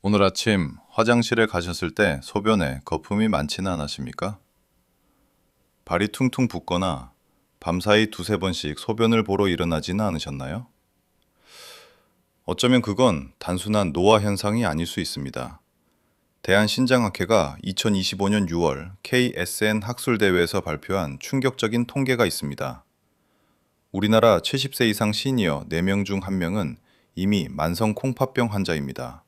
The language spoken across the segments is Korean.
오늘 아침 화장실에 가셨을 때 소변에 거품이 많지는 않으십니까? 발이 퉁퉁 붓거나 밤사이 두세 번씩 소변을 보러 일어나지는 않으셨나요? 어쩌면 그건 단순한 노화 현상이 아닐 수 있습니다. 대한신장학회가 2025년 6월 KSN 학술대회에서 발표한 충격적인 통계가 있습니다. 우리나라 70세 이상 시니어 4명 중 1명은 이미 만성 콩팥병 환자입니다.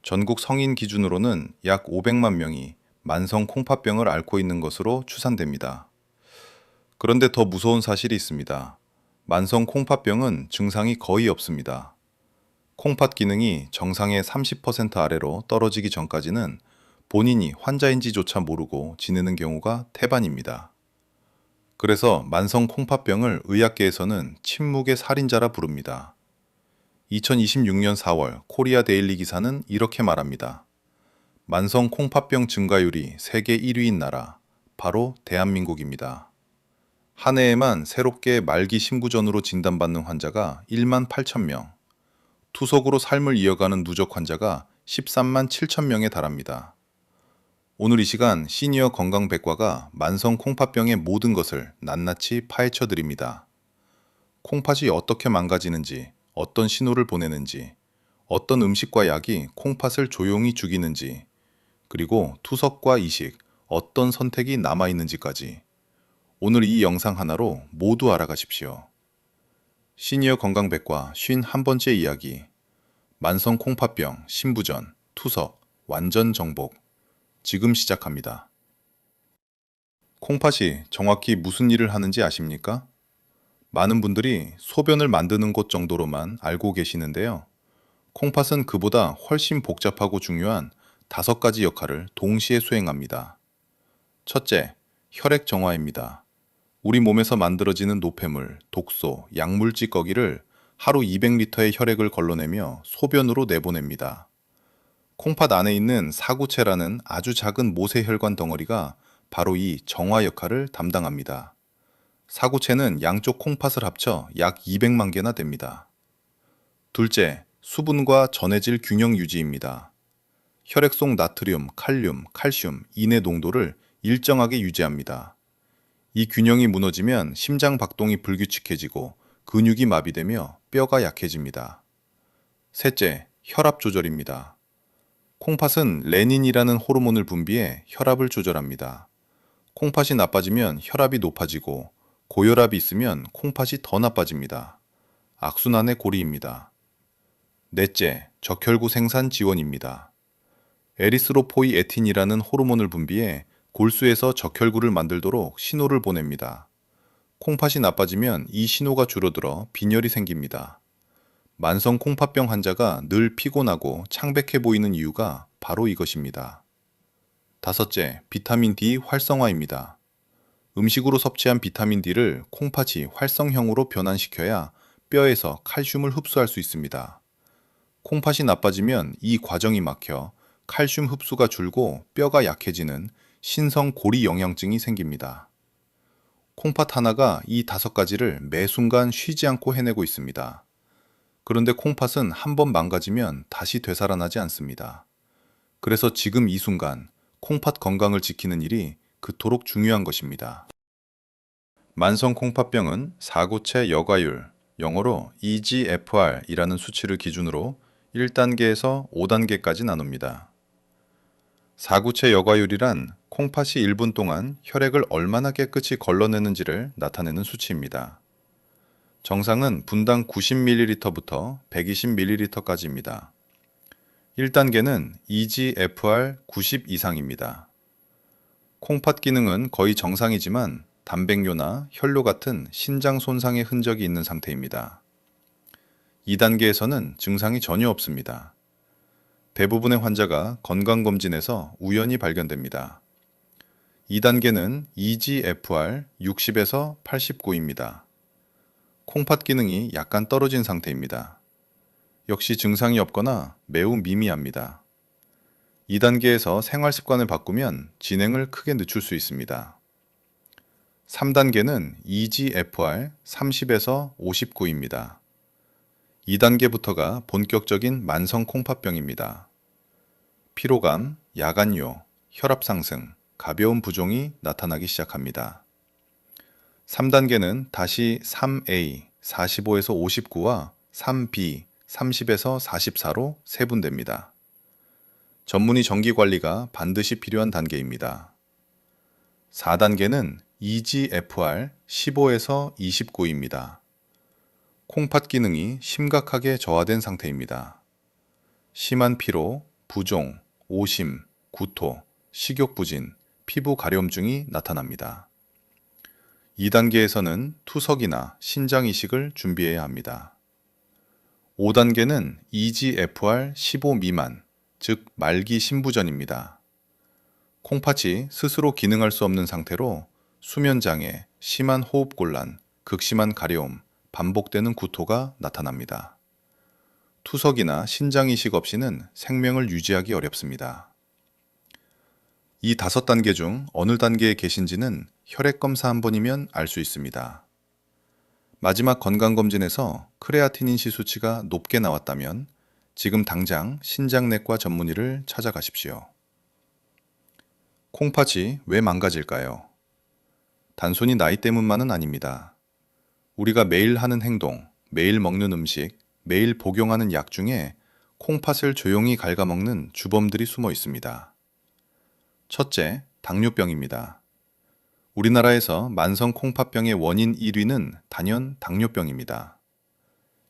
전국 성인 기준으로는 약 500만 명이 만성 콩팥병을 앓고 있는 것으로 추산됩니다. 그런데 더 무서운 사실이 있습니다. 만성 콩팥병은 증상이 거의 없습니다. 콩팥 기능이 정상의 30% 아래로 떨어지기 전까지는 본인이 환자인지조차 모르고 지내는 경우가 태반입니다. 그래서 만성 콩팥병을 의학계에서는 침묵의 살인자라 부릅니다. 2026년 4월 코리아 데일리 기사는 이렇게 말합니다. 만성 콩팥병 증가율이 세계 1위인 나라, 바로 대한민국입니다. 한 해에만 새롭게 말기 심구전으로 진단받는 환자가 1만 8천 명, 투석으로 삶을 이어가는 누적 환자가 13만 7천 명에 달합니다. 오늘 이 시간 시니어 건강백과가 만성 콩팥병의 모든 것을 낱낱이 파헤쳐 드립니다. 콩팥이 어떻게 망가지는지, 어떤 신호를 보내는지, 어떤 음식과 약이 콩팥을 조용히 죽이는지, 그리고 투석과 이식, 어떤 선택이 남아있는지까지 오늘 이 영상 하나로 모두 알아가십시오. 시니어 건강백과 51번째 이야기, 만성 콩팥병, 심부전, 투석, 완전 정복. 지금 시작합니다. 콩팥이 정확히 무슨 일을 하는지 아십니까? 많은 분들이 소변을 만드는 것 정도로만 알고 계시는데요. 콩팥은 그보다 훨씬 복잡하고 중요한 5가지 역할을 동시에 수행합니다. 첫째, 혈액 정화입니다. 우리 몸에서 만들어지는 노폐물, 독소, 약물 찌꺼기를 하루 200리터의 혈액을 걸러내며 소변으로 내보냅니다. 콩팥 안에 있는 사구체라는 아주 작은 모세혈관 덩어리가 바로 이 정화 역할을 담당합니다. 사구체는 양쪽 콩팥을 합쳐 약 200만 개나 됩니다. 둘째, 수분과 전해질 균형 유지입니다. 혈액 속 나트륨, 칼륨, 칼슘, 인의 농도를 일정하게 유지합니다. 이 균형이 무너지면 심장 박동이 불규칙해지고 근육이 마비되며 뼈가 약해집니다. 셋째, 혈압 조절입니다. 콩팥은 레닌이라는 호르몬을 분비해 혈압을 조절합니다. 콩팥이 나빠지면 혈압이 높아지고 고혈압이 있으면 콩팥이 더 나빠집니다. 악순환의 고리입니다. 넷째, 적혈구 생산 지원입니다. 에리스로포이에틴이라는 호르몬을 분비해 골수에서 적혈구를 만들도록 신호를 보냅니다. 콩팥이 나빠지면 이 신호가 줄어들어 빈혈이 생깁니다. 만성 콩팥병 환자가 늘 피곤하고 창백해 보이는 이유가 바로 이것입니다. 다섯째, 비타민 D 활성화입니다. 음식으로 섭취한 비타민 D를 콩팥이 활성형으로 변환시켜야 뼈에서 칼슘을 흡수할 수 있습니다. 콩팥이 나빠지면 이 과정이 막혀 칼슘 흡수가 줄고 뼈가 약해지는 신성 고리 영양증이 생깁니다. 콩팥 하나가 이 5가지를 매 순간 쉬지 않고 해내고 있습니다. 그런데 콩팥은 한번 망가지면 다시 되살아나지 않습니다. 그래서 지금 이 순간 콩팥 건강을 지키는 일이 그토록 중요한 것입니다. 만성 콩팥병은 사구체 여과율, 영어로 EGFR이라는 수치를 기준으로 1단계에서 5단계까지 나눕니다. 사구체 여과율이란 콩팥이 1분 동안 혈액을 얼마나 깨끗이 걸러내는지를 나타내는 수치입니다. 정상은 분당 90ml부터 120ml까지입니다. 1단계는 EGFR 90 이상입니다. 콩팥 기능은 거의 정상이지만 단백뇨나 혈뇨 같은 신장 손상의 흔적이 있는 상태입니다. 2단계에서는 증상이 전혀 없습니다. 대부분의 환자가 건강검진에서 우연히 발견됩니다. 2단계는 EGFR 60에서 89입니다. 콩팥 기능이 약간 떨어진 상태입니다. 역시 증상이 없거나 매우 미미합니다. 2단계에서 생활 습관을 바꾸면 진행을 크게 늦출 수 있습니다. 3단계는 EGFR 30에서 59입니다. 2단계부터가 본격적인 만성 콩팥병입니다. 피로감, 야간요, 혈압 상승, 가벼운 부종이 나타나기 시작합니다. 3단계는 다시 3A, 45에서 59와 3B, 30에서 44로 세분됩니다. 전문의 정기 관리가 반드시 필요한 단계입니다. 4단계는 EGFR 15에서 29입니다. 콩팥 기능이 심각하게 저하된 상태입니다. 심한 피로, 부종, 오심, 구토, 식욕부진, 피부 가려움증이 나타납니다. 2단계에서는 투석이나 신장 이식을 준비해야 합니다. 5단계는 EGFR 15 미만, 즉 말기 신부전입니다. 콩팥이 스스로 기능할 수 없는 상태로 수면장애, 심한 호흡곤란, 극심한 가려움, 반복되는 구토가 나타납니다. 투석이나 신장 이식 없이는 생명을 유지하기 어렵습니다. 이 5단계 중 어느 단계에 계신지는 혈액 검사 한 번이면 알 수 있습니다. 마지막 건강검진에서 크레아티닌 시수치가 높게 나왔다면 지금 당장 신장내과 전문의를 찾아가십시오. 콩팥이 왜 망가질까요? 단순히 나이 때문만은 아닙니다. 우리가 매일 하는 행동, 매일 먹는 음식, 매일 복용하는 약 중에 콩팥을 조용히 갉아먹는 주범들이 숨어 있습니다. 첫째, 당뇨병입니다. 우리나라에서 만성 콩팥병의 원인 1위는 단연 당뇨병입니다.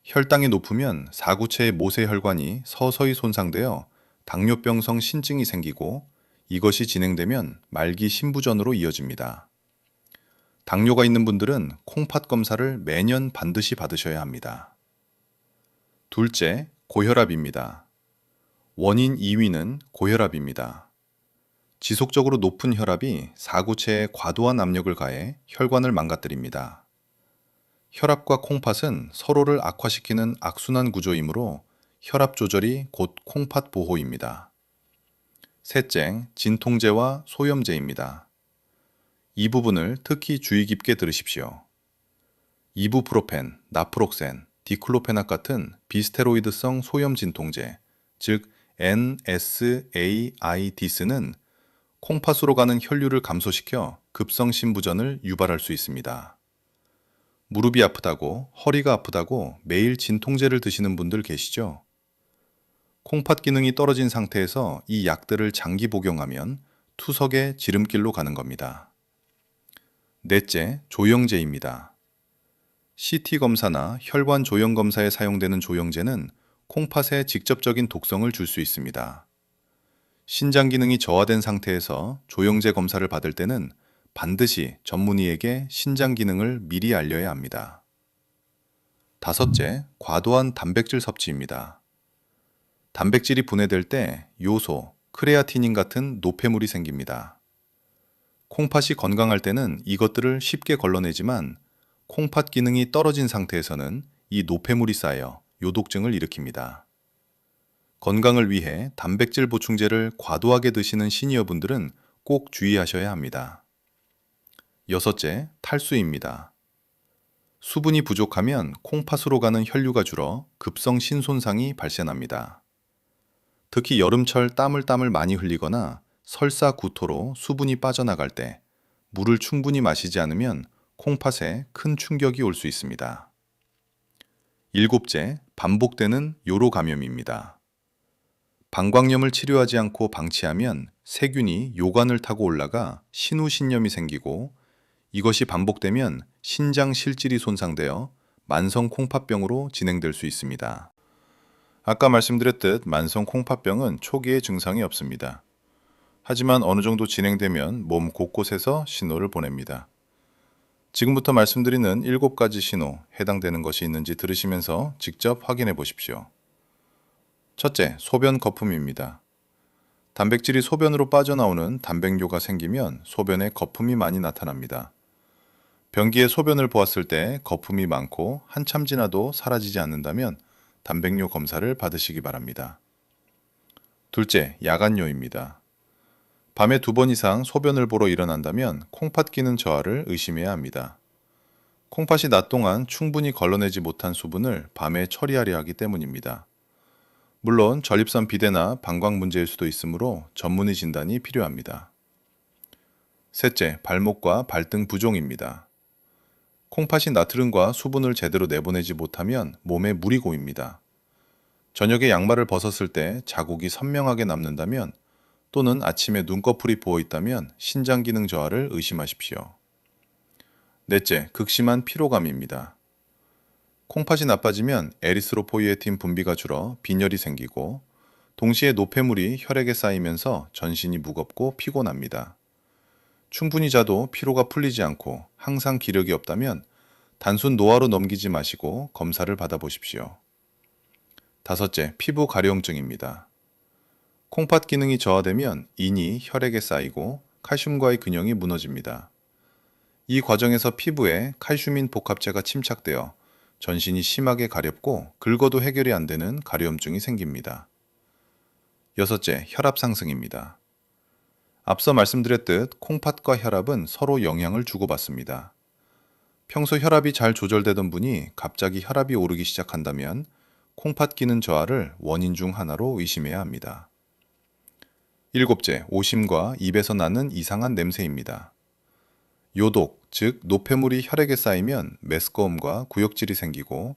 혈당이 높으면 사구체의 모세혈관이 서서히 손상되어 당뇨병성 신증이 생기고 이것이 진행되면 말기 신부전으로 이어집니다. 당뇨가 있는 분들은 콩팥 검사를 매년 반드시 받으셔야 합니다. 둘째, 고혈압입니다. 원인 2위는 고혈압입니다. 지속적으로 높은 혈압이 사구체에 과도한 압력을 가해 혈관을 망가뜨립니다. 혈압과 콩팥은 서로를 악화시키는 악순환 구조이므로 혈압 조절이 곧 콩팥 보호입니다. 셋째, 진통제와 소염제입니다. 이 부분을 특히 주의 깊게 들으십시오. 이부프로펜, 나프록센, 디클로페낙 같은 비스테로이드성 소염 진통제, 즉 NSAIDs는 콩팥으로 가는 혈류를 감소시켜 급성 신부전을 유발할 수 있습니다. 무릎이 아프다고, 허리가 아프다고 매일 진통제를 드시는 분들 계시죠? 콩팥 기능이 떨어진 상태에서 이 약들을 장기 복용하면 투석의 지름길로 가는 겁니다. 넷째, 조영제입니다. CT 검사나 혈관 조영 검사에 사용되는 조영제는 콩팥에 직접적인 독성을 줄 수 있습니다. 신장 기능이 저하된 상태에서 조영제 검사를 받을 때는 반드시 전문의에게 신장 기능을 미리 알려야 합니다. 다섯째, 과도한 단백질 섭취입니다. 단백질이 분해될 때 요소, 크레아티닌 같은 노폐물이 생깁니다. 콩팥이 건강할 때는 이것들을 쉽게 걸러내지만 콩팥 기능이 떨어진 상태에서는 이 노폐물이 쌓여 요독증을 일으킵니다. 건강을 위해 단백질 보충제를 과도하게 드시는 시니어분들은 꼭 주의하셔야 합니다. 여섯째, 탈수입니다. 수분이 부족하면 콩팥으로 가는 혈류가 줄어 급성 신손상이 발생합니다. 특히 여름철 땀을 많이 흘리거나 설사 구토로 수분이 빠져나갈 때 물을 충분히 마시지 않으면 콩팥에 큰 충격이 올 수 있습니다. 일곱째, 반복되는 요로 감염입니다. 방광염을 치료하지 않고 방치하면 세균이 요관을 타고 올라가 신우신염이 생기고 이것이 반복되면 신장 실질이 손상되어 만성 콩팥병으로 진행될 수 있습니다. 아까 말씀드렸듯 만성 콩팥병은 초기에 증상이 없습니다. 하지만 어느 정도 진행되면 몸 곳곳에서 신호를 보냅니다. 지금부터 말씀드리는 7가지 신호, 해당되는 것이 있는지 들으시면서 직접 확인해 보십시오. 첫째, 소변 거품입니다. 단백질이 소변으로 빠져나오는 단백뇨가 생기면 소변에 거품이 많이 나타납니다. 변기에 소변을 보았을 때 거품이 많고 한참 지나도 사라지지 않는다면 단백뇨 검사를 받으시기 바랍니다. 둘째, 야간뇨입니다. 밤에 2번 이상 소변을 보러 일어난다면 콩팥 기능 저하를 의심해야 합니다. 콩팥이 낮 동안 충분히 걸러내지 못한 수분을 밤에 처리하려 하기 때문입니다. 물론 전립선 비대나 방광 문제일 수도 있으므로 전문의 진단이 필요합니다. 셋째, 발목과 발등 부종입니다. 콩팥이 나트륨과 수분을 제대로 내보내지 못하면 몸에 물이 고입니다. 저녁에 양말을 벗었을 때 자국이 선명하게 남는다면 또는 아침에 눈꺼풀이 부어 있다면 신장 기능 저하를 의심하십시오. 넷째, 극심한 피로감입니다. 콩팥이 나빠지면 에리스로포이에틴 분비가 줄어 빈혈이 생기고 동시에 노폐물이 혈액에 쌓이면서 전신이 무겁고 피곤합니다. 충분히 자도 피로가 풀리지 않고 항상 기력이 없다면 단순 노화로 넘기지 마시고 검사를 받아보십시오. 다섯째, 피부 가려움증입니다. 콩팥 기능이 저하되면 인이 혈액에 쌓이고 칼슘과의 균형이 무너집니다. 이 과정에서 피부에 칼슘인 복합체가 침착되어 전신이 심하게 가렵고 긁어도 해결이 안 되는 가려움증이 생깁니다. 여섯째, 혈압 상승입니다. 앞서 말씀드렸듯 콩팥과 혈압은 서로 영향을 주고받습니다. 평소 혈압이 잘 조절되던 분이 갑자기 혈압이 오르기 시작한다면 콩팥 기능 저하를 원인 중 하나로 의심해야 합니다. 일곱째, 오심과 입에서 나는 이상한 냄새입니다. 요독, 즉 노폐물이 혈액에 쌓이면 메스꺼움과 구역질이 생기고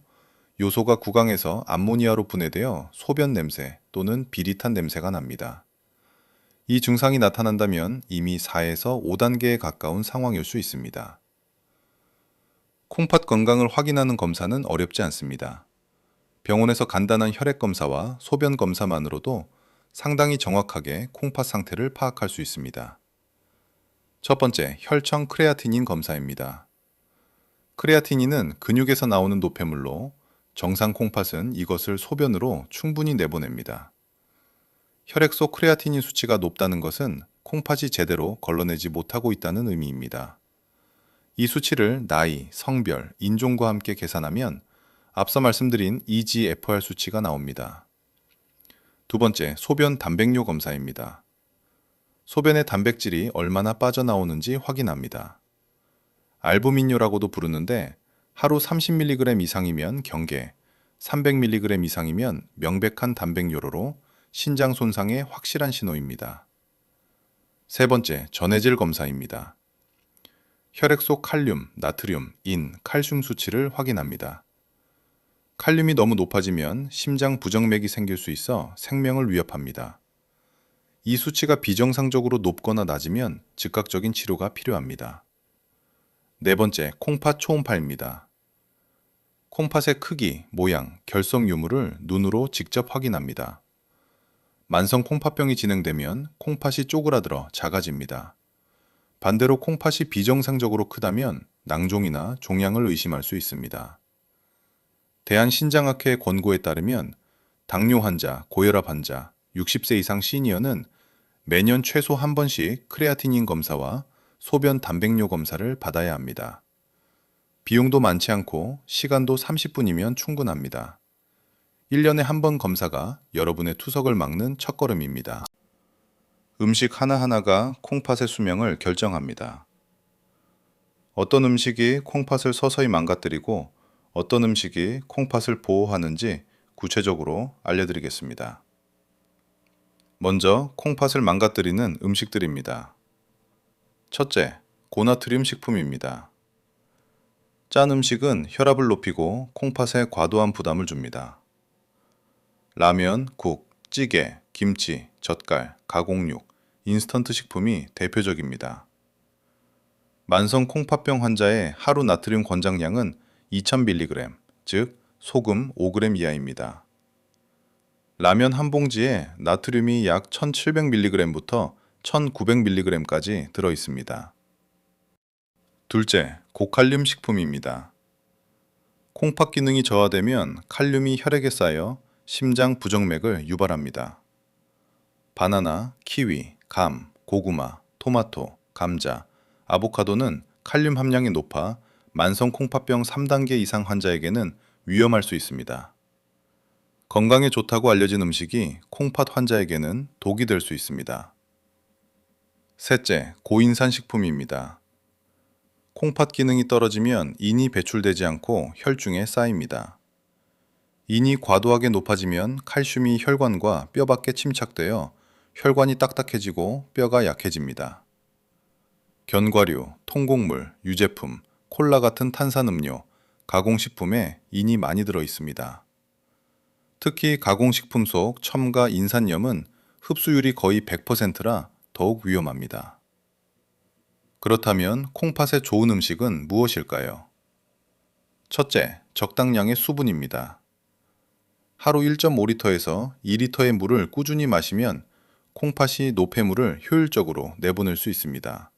요소가 구강에서 암모니아로 분해되어 소변 냄새 또는 비릿한 냄새가 납니다. 이 증상이 나타난다면 이미 4에서 5단계에 가까운 상황일 수 있습니다. 콩팥 건강을 확인하는 검사는 어렵지 않습니다. 병원에서 간단한 혈액 검사와 소변 검사만으로도 상당히 정확하게 콩팥 상태를 파악할 수 있습니다. 첫 번째, 혈청 크레아티닌 검사입니다. 크레아티닌은 근육에서 나오는 노폐물로 정상 콩팥은 이것을 소변으로 충분히 내보냅니다. 혈액 속 크레아티닌 수치가 높다는 것은 콩팥이 제대로 걸러내지 못하고 있다는 의미입니다. 이 수치를 나이, 성별, 인종과 함께 계산하면 앞서 말씀드린 EGFR 수치가 나옵니다. 두 번째, 소변 단백뇨 검사입니다. 소변의 단백질이 얼마나 빠져나오는지 확인합니다. 알부민뇨라고도 부르는데 하루 30mg 이상이면 경계, 300mg 이상이면 명백한 단백뇨로로 신장 손상의 확실한 신호입니다. 세 번째, 전해질 검사입니다. 혈액 속 칼륨, 나트륨, 인, 칼슘 수치를 확인합니다. 칼륨이 너무 높아지면 심장 부정맥이 생길 수 있어 생명을 위협합니다. 이 수치가 비정상적으로 높거나 낮으면 즉각적인 치료가 필요합니다. 네 번째, 콩팥 초음파입니다. 콩팥의 크기, 모양, 결석 유무를 눈으로 직접 확인합니다. 만성 콩팥병이 진행되면 콩팥이 쪼그라들어 작아집니다. 반대로 콩팥이 비정상적으로 크다면 낭종이나 종양을 의심할 수 있습니다. 대한신장학회 권고에 따르면 당뇨 환자, 고혈압 환자, 60세 이상 시니어는 매년 최소 한 번씩 크레아티닌 검사와 소변 단백뇨 검사를 받아야 합니다. 비용도 많지 않고 시간도 30분이면 충분합니다. 1년에 한 번 검사가 여러분의 투석을 막는 첫걸음입니다. 음식 하나하나가 콩팥의 수명을 결정합니다. 어떤 음식이 콩팥을 서서히 망가뜨리고 어떤 음식이 콩팥을 보호하는지 구체적으로 알려드리겠습니다. 먼저 콩팥을 망가뜨리는 음식들입니다. 첫째, 고나트륨 식품입니다. 짠 음식은 혈압을 높이고 콩팥에 과도한 부담을 줍니다. 라면, 국, 찌개, 김치, 젓갈, 가공육, 인스턴트 식품이 대표적입니다. 만성 콩팥병 환자의 하루 나트륨 권장량은 2000mg, 즉 소금 5g 이하입니다. 라면 한 봉지에 나트륨이 약 1700mg부터 1900mg까지 들어 있습니다. 둘째, 고칼륨 식품입니다. 콩팥 기능이 저하되면 칼륨이 혈액에 쌓여 심장 부정맥을 유발합니다. 바나나, 키위, 감, 고구마, 토마토, 감자, 아보카도는 칼륨 함량이 높아 만성 콩팥병 3단계 이상 환자에게는 위험할 수 있습니다. 건강에 좋다고 알려진 음식이 콩팥 환자에게는 독이 될 수 있습니다. 셋째, 고인산 식품입니다. 콩팥 기능이 떨어지면 인이 배출되지 않고 혈중에 쌓입니다. 인이 과도하게 높아지면 칼슘이 혈관과 뼈 밖에 침착되어 혈관이 딱딱해지고 뼈가 약해집니다. 견과류, 통곡물, 유제품, 콜라 같은 탄산음료, 가공식품에 인이 많이 들어 있습니다. 특히 가공식품 속 첨가 인산염은 흡수율이 거의 100%라 더욱 위험합니다. 그렇다면 콩팥에 좋은 음식은 무엇일까요? 첫째, 적당량의 수분입니다. 하루 1.5리터에서 2리터의 물을 꾸준히 마시면 콩팥이 노폐물을 효율적으로 내보낼 수 있습니다.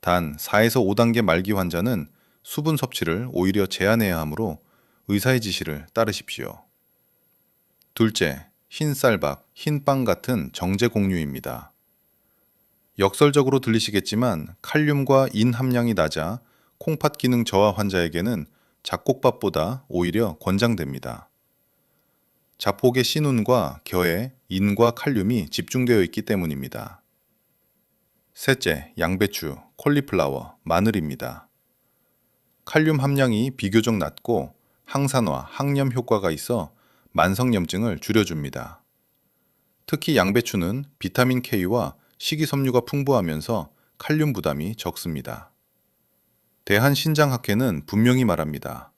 단 4에서 5단계 말기 환자는 수분 섭취를 오히려 제한해야 하므로 의사의 지시를 따르십시오. 둘째, 흰 쌀밥, 흰빵 같은 정제 곡류입니다. 역설적으로 들리시겠지만 칼륨과 인 함량이 낮아 콩팥 기능 저하 환자에게는 잡곡밥보다 오히려 권장됩니다. 잡곡의 신운과 겨에 인과 칼륨이 집중되어 있기 때문입니다. 셋째, 양배추, 콜리플라워, 마늘입니다. 칼륨 함량이 비교적 낮고 항산화, 항염 효과가 있어 만성염증을 줄여줍니다. 특히 양배추는 비타민 K와 식이섬유가 풍부하면서 칼륨 부담이 적습니다. 대한신장학회는 분명히 말합니다.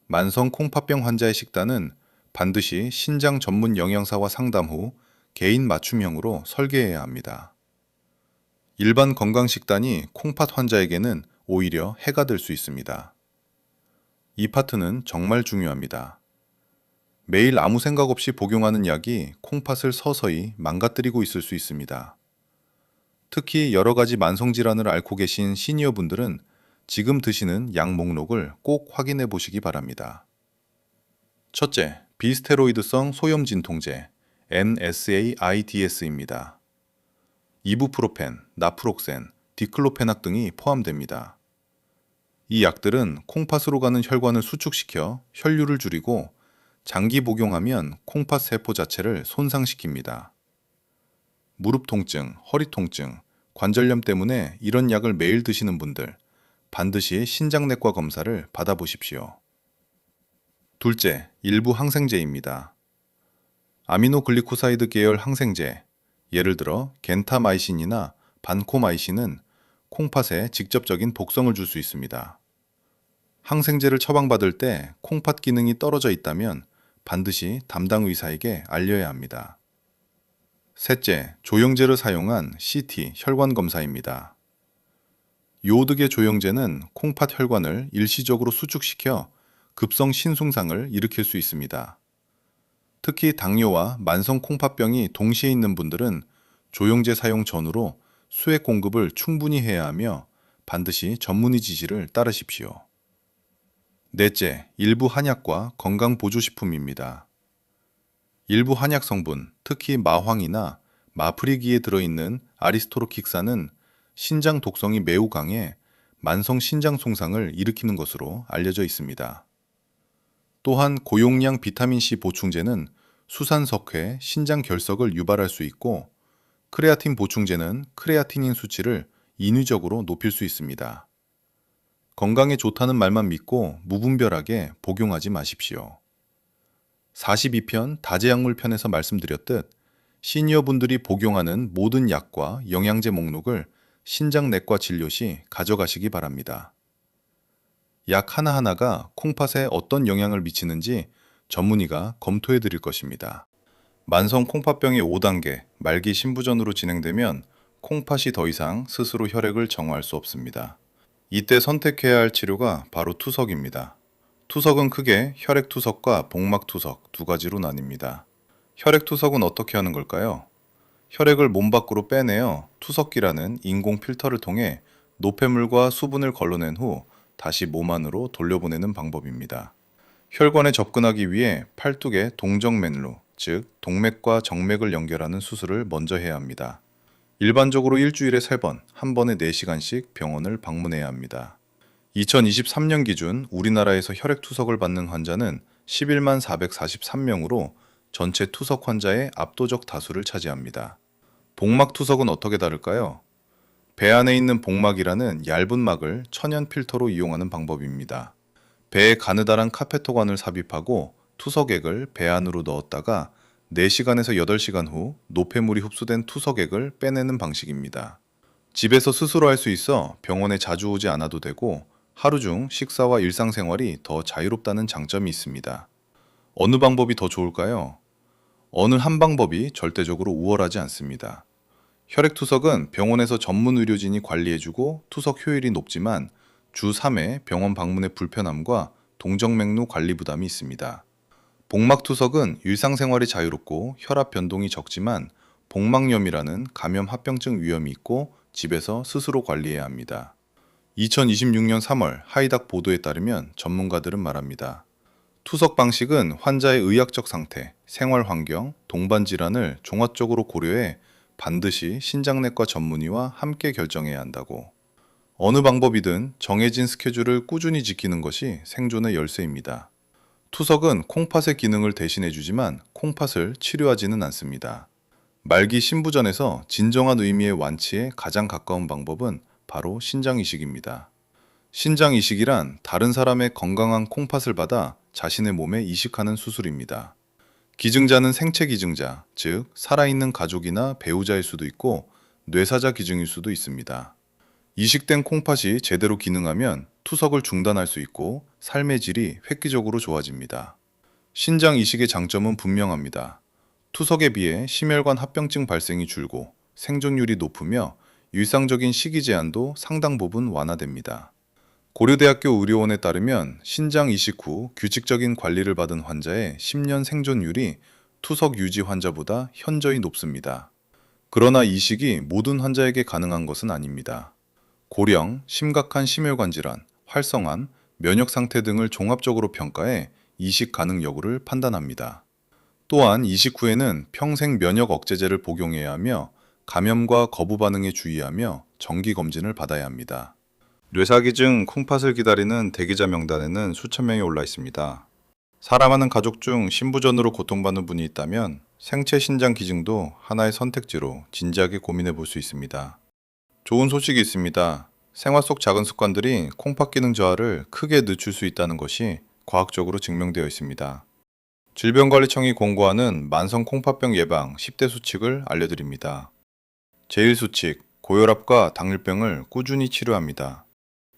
만성 콩팥병 환자의 식단은 반드시 신장 전문 영양사와 상담 후 개인 맞춤형으로 설계해야 합니다. 일반 건강식단이 콩팥 환자에게는 오히려 해가 될 수 있습니다. 이 파트는 정말 중요합니다. 매일 아무 생각 없이 복용하는 약이 콩팥을 서서히 망가뜨리고 있을 수 있습니다. 특히 여러 가지 만성질환을 앓고 계신 시니어분들은 지금 드시는 약 목록을 꼭 확인해 보시기 바랍니다. 첫째, 비스테로이드성 소염 진통제 NSAIDS입니다. 이부프로펜, 나프록센, 디클로페낙 등이 포함됩니다. 이 약들은 콩팥으로 가는 혈관을 수축시켜 혈류를 줄이고 장기 복용하면 콩팥 세포 자체를 손상시킵니다. 무릎 통증, 허리 통증, 관절염 때문에 이런 약을 매일 드시는 분들 반드시 신장내과 검사를 받아보십시오. 둘째, 일부 항생제입니다. 아미노글리코사이드 계열 항생제, 예를 들어 겐타마이신이나 반코마이신은 콩팥에 직접적인 독성을 줄 수 있습니다. 항생제를 처방받을 때 콩팥 기능이 떨어져 있다면 반드시 담당 의사에게 알려야 합니다. 셋째, 조영제를 사용한 CT 혈관 검사입니다. 요오드계 조영제는 콩팥 혈관을 일시적으로 수축시켜 급성 신숭상을 일으킬 수 있습니다. 특히 당뇨와 만성 콩팥병이 동시에 있는 분들은 조영제 사용 전후로 수액 공급을 충분히 해야 하며 반드시 전문의 지시를 따르십시오. 넷째, 일부 한약과 건강보조식품입니다. 일부 한약 성분, 특히 마황이나 마프리기에 들어있는 아리스토로킥산은 신장 독성이 매우 강해 만성 신장 손상을 일으키는 것으로 알려져 있습니다. 또한 고용량 비타민C 보충제는 수산석회, 신장 결석을 유발할 수 있고 크레아틴 보충제는 크레아티닌 수치를 인위적으로 높일 수 있습니다. 건강에 좋다는 말만 믿고 무분별하게 복용하지 마십시오. 42편 다제약물 편에서 말씀드렸듯 시니어분들이 복용하는 모든 약과 영양제 목록을 신장내과 진료 시 가져가시기 바랍니다. 약 하나하나가 콩팥에 어떤 영향을 미치는지 전문의가 검토해 드릴 것입니다. 만성 콩팥병이 5단계 말기 신부전으로 진행되면 콩팥이 더 이상 스스로 혈액을 정화할 수 없습니다. 이때 선택해야 할 치료가 바로 투석입니다. 투석은 크게 혈액투석과 복막투석 두 가지로 나뉩니다. 혈액투석은 어떻게 하는 걸까요? 혈액을 몸 밖으로 빼내어 투석기라는 인공 필터를 통해 노폐물과 수분을 걸러낸 후 다시 몸 안으로 돌려보내는 방법입니다. 혈관에 접근하기 위해 팔뚝에 동정맥루, 즉 동맥과 정맥을 연결하는 수술을 먼저 해야 합니다. 일반적으로 일주일에 3번, 한 번에 4시간씩 병원을 방문해야 합니다. 2023년 기준 우리나라에서 혈액투석을 받는 환자는 11만 443명으로 전체 투석 환자의 압도적 다수를 차지합니다. 복막투석은 어떻게 다를까요? 배 안에 있는 복막이라는 얇은 막을 천연 필터로 이용하는 방법입니다. 배에 가느다란 카페토관을 삽입하고 투석액을 배 안으로 넣었다가 4시간에서 8시간 후 노폐물이 흡수된 투석액을 빼내는 방식입니다. 집에서 스스로 할 수 있어 병원에 자주 오지 않아도 되고 하루 중 식사와 일상생활이 더 자유롭다는 장점이 있습니다. 어느 방법이 더 좋을까요? 어느 한 방법이 절대적으로 우월하지 않습니다. 혈액투석은 병원에서 전문 의료진이 관리해주고 투석 효율이 높지만 주 3회 병원 방문의 불편함과 동정맥류 관리 부담이 있습니다. 복막투석은 일상생활이 자유롭고 혈압 변동이 적지만 복막염이라는 감염 합병증 위험이 있고 집에서 스스로 관리해야 합니다. 2026년 3월 하이닥 보도에 따르면 전문가들은 말합니다. 투석 방식은 환자의 의학적 상태, 생활 환경, 동반 질환을 종합적으로 고려해 반드시 신장내과 전문의와 함께 결정해야 한다고. 어느 방법이든 정해진 스케줄을 꾸준히 지키는 것이 생존의 열쇠입니다. 투석은 콩팥의 기능을 대신해주지만 콩팥을 치료하지는 않습니다. 말기 신부전에서 진정한 의미의 완치에 가장 가까운 방법은 바로 신장 이식입니다. 신장 이식이란 다른 사람의 건강한 콩팥을 받아 자신의 몸에 이식하는 수술입니다. 기증자는 생체 기증자, 즉 살아있는 가족이나 배우자일 수도 있고 뇌사자 기증일 수도 있습니다. 이식된 콩팥이 제대로 기능하면 투석을 중단할 수 있고 삶의 질이 획기적으로 좋아집니다. 신장 이식의 장점은 분명합니다. 투석에 비해 심혈관 합병증 발생이 줄고 생존율이 높으며 일상적인 식이 제한도 상당 부분 완화됩니다. 고려대학교 의료원에 따르면 신장 이식 후 규칙적인 관리를 받은 환자의 10년 생존율이 투석 유지 환자보다 현저히 높습니다. 그러나 이식이 모든 환자에게 가능한 것은 아닙니다. 고령, 심각한 심혈관 질환, 활성암, 면역 상태 등을 종합적으로 평가해 이식 가능 여부를 판단합니다. 또한 이식 후에는 평생 면역 억제제를 복용해야 하며 감염과 거부 반응에 주의하며 정기 검진을 받아야 합니다. 뇌사기증 콩팥을 기다리는 대기자 명단에는 수천 명이 올라 있습니다. 사랑하는 가족 중 신부전으로 고통받는 분이 있다면 생체 신장 기증도 하나의 선택지로 진지하게 고민해 볼 수 있습니다. 좋은 소식이 있습니다. 생활 속 작은 습관들이 콩팥 기능 저하를 크게 늦출 수 있다는 것이 과학적으로 증명되어 있습니다. 질병관리청이 공고하는 만성 콩팥병 예방 10대 수칙을 알려드립니다. 제1수칙, 고혈압과 당뇨병을 꾸준히 치료합니다.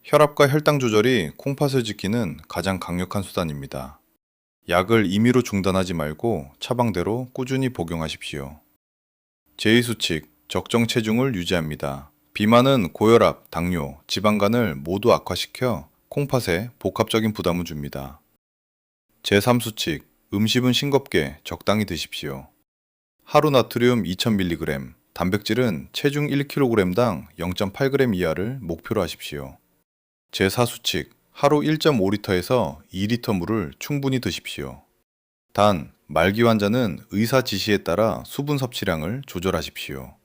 혈압과 혈당 조절이 콩팥을 지키는 가장 강력한 수단입니다. 약을 임의로 중단하지 말고 처방대로 꾸준히 복용하십시오. 제2수칙, 적정 체중을 유지합니다. 비만은 고혈압, 당뇨, 지방간을 모두 악화시켜 콩팥에 복합적인 부담을 줍니다. 제3수칙, 음식은 싱겁게 적당히 드십시오. 하루 나트륨 2000mg, 단백질은 체중 1kg당 0.8g 이하를 목표로 하십시오. 제4수칙, 하루 1.5리터에서 2리터 물을 충분히 드십시오. 단, 말기 환자는 의사 지시에 따라 수분 섭취량을 조절하십시오.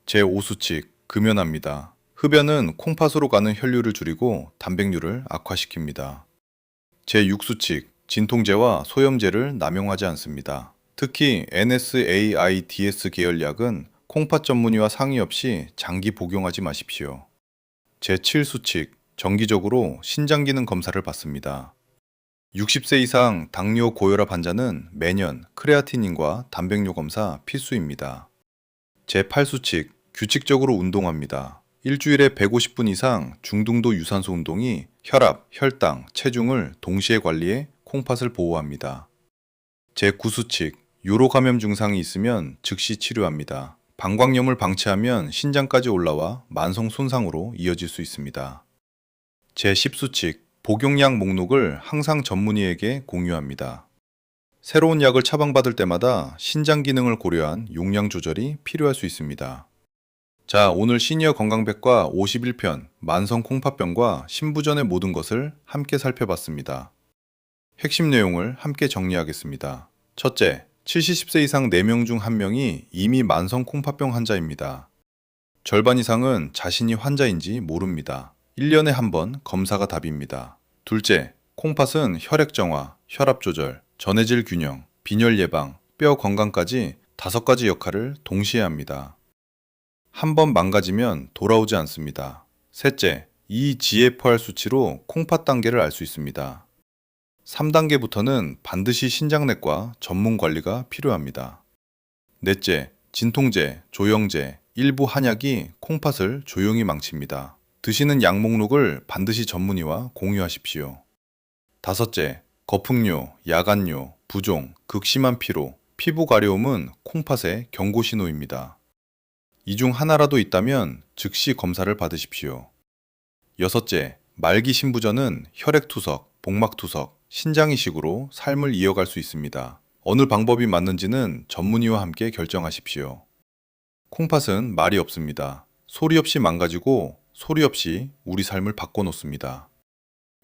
제5수칙, 금연합니다. 흡연은 콩팥으로 가는 혈류를 줄이고 단백률을 악화시킵니다. 제6수칙, 진통제와 소염제를 남용하지 않습니다. 특히 NSAIDS 계열 약은 콩팥 전문의와 상의 없이 장기 복용하지 마십시오. 제7수칙, 정기적으로 신장기능 검사를 받습니다. 60세 이상 당뇨 고혈압 환자는 매년 크레아티닌과 단백뇨 검사 필수입니다. 제8수칙, 규칙적으로 운동합니다. 일주일에 150분 이상 중등도 유산소 운동이 혈압, 혈당, 체중을 동시에 관리해 콩팥을 보호합니다. 제9수칙, 요로 감염 증상이 있으면 즉시 치료합니다. 방광염을 방치하면 신장까지 올라와 만성 손상으로 이어질 수 있습니다. 제10수칙, 복용약 목록을 항상 전문의에게 공유합니다. 새로운 약을 처방받을 때마다 신장 기능을 고려한 용량 조절이 필요할 수 있습니다. 자, 오늘 시니어 건강백과 51편 만성 콩팥병과 신부전의 모든 것을 함께 살펴봤습니다. 핵심 내용을 함께 정리하겠습니다. 첫째, 70세 이상 4명 중 1명이 이미 만성 콩팥병 환자입니다. 절반 이상은 자신이 환자인지 모릅니다. 1년에 한 번 검사가 답입니다. 둘째, 콩팥은 혈액 정화, 혈압 조절, 전해질 균형, 빈혈 예방, 뼈 건강까지 5가지 역할을 동시에 합니다. 한 번 망가지면 돌아오지 않습니다. 셋째, 이 GFR 수치로 콩팥 단계를 알 수 있습니다. 3단계부터는 반드시 신장내과 전문 관리가 필요합니다. 넷째, 진통제, 조영제, 일부 한약이 콩팥을 조용히 망칩니다. 드시는 약 목록을 반드시 전문의와 공유하십시오. 다섯째, 거품료, 야간요, 부종, 극심한 피로, 피부 가려움은 콩팥의 경고 신호입니다. 이 중 하나라도 있다면 즉시 검사를 받으십시오. 여섯째, 말기 신부전은 혈액투석, 복막투석, 신장 이식으로 삶을 이어갈 수 있습니다. 어느 방법이 맞는지는 전문의와 함께 결정하십시오. 콩팥은 말이 없습니다. 소리 없이 망가지고 소리 없이 우리 삶을 바꿔놓습니다.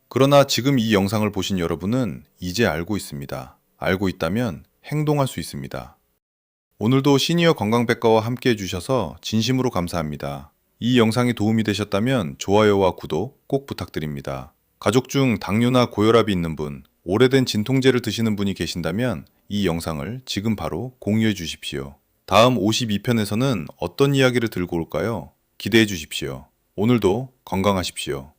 그러나 지금 이 영상을 보신 여러분은 이제 알고 있습니다. 알고 있다면 행동할 수 있습니다. 오늘도 시니어 건강백과와 함께 해주셔서 진심으로 감사합니다. 이 영상이 도움이 되셨다면 좋아요와 구독 꼭 부탁드립니다. 가족 중 당뇨나 고혈압이 있는 분, 오래된 진통제를 드시는 분이 계신다면 이 영상을 지금 바로 공유해 주십시오. 다음 52편에서는 어떤 이야기를 들고 올까요? 기대해 주십시오. 오늘도 건강하십시오.